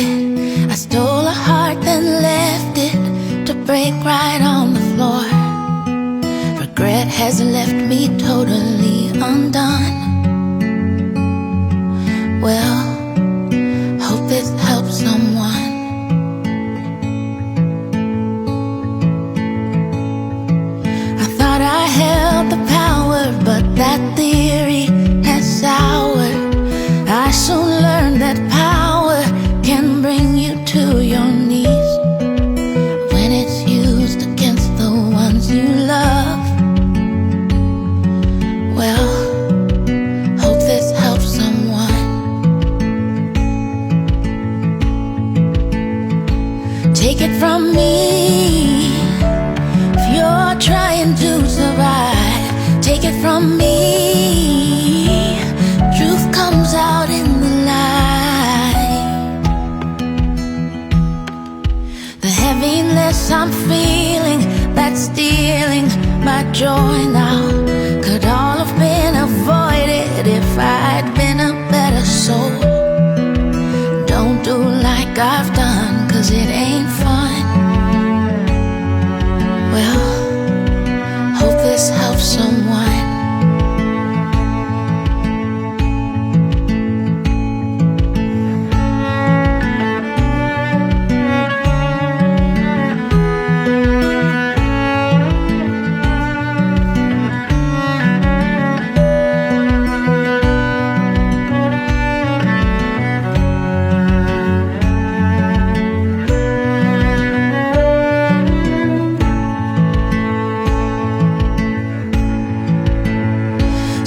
it. I stole a heart then left it to break right on the floor. Regret has left me totally undone. Well, hope this helps someone. I thought I held the power, but that theory has soured. I soon learned that power can bring you to your knees when it's used against the ones you love. Well, hope this helps someone. Take it from me, if you're trying to survive. Take it from me, truth comes out in the light. The heaviness I'm feeling, that's stealing my joy now, could all have been avoided if I'd been a better soul. Don't do like I've done, 'cause it ain't fun. Well, hope this helps someone.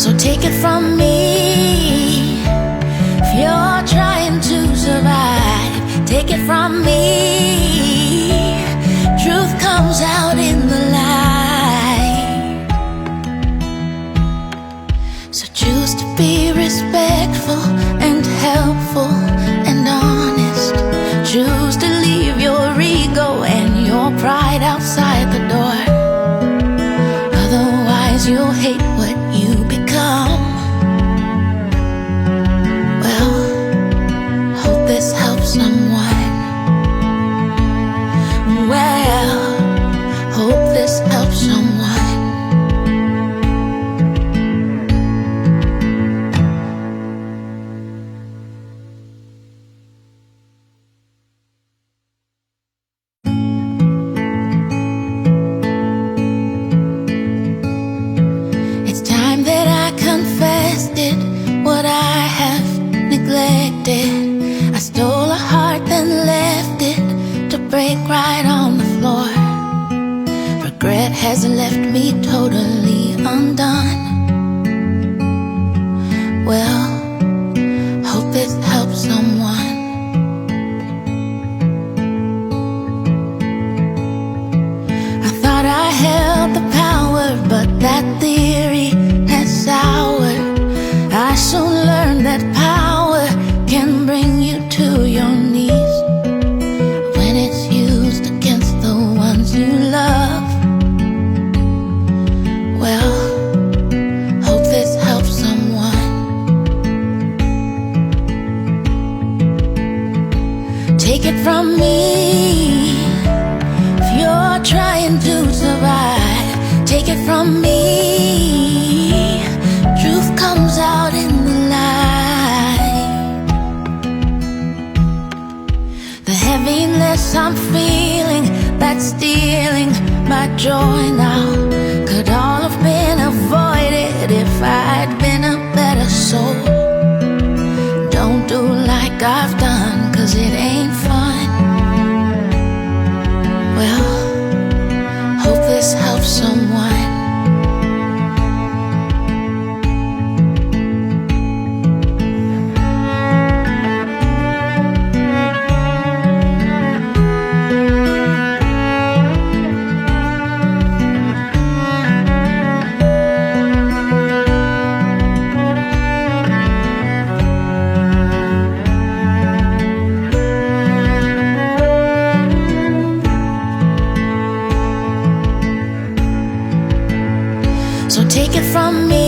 So take it from me, if you're trying to survive. Take it from me, truth comes out in the light. So choose to be respectful and helpful and honest. Choose to leave your ego and your pride outside the door. Otherwise you'll hate what you become. Well, hope this helps someone. Well, hope this helps someone. It's time that I confessed it, what I have neglected. I stole a heart then left it to break right on the floor. Regret has left me totally undone. Well, hope this helps someone. I thought I held the power, but that theory has soured. I soon learned that power can bring you to your knees when it's used against the ones you love. Well, hope this helps someone. Take it from me, if you're trying to survive. Take it from me, truth comes out in the light. The heaviness I'm feeling, that's stealing my joy now, could all have been avoided if I'd been a better soul. Don't do like I've done, 'cause it ain't fun. Well, hope this helps someone. So take it from me,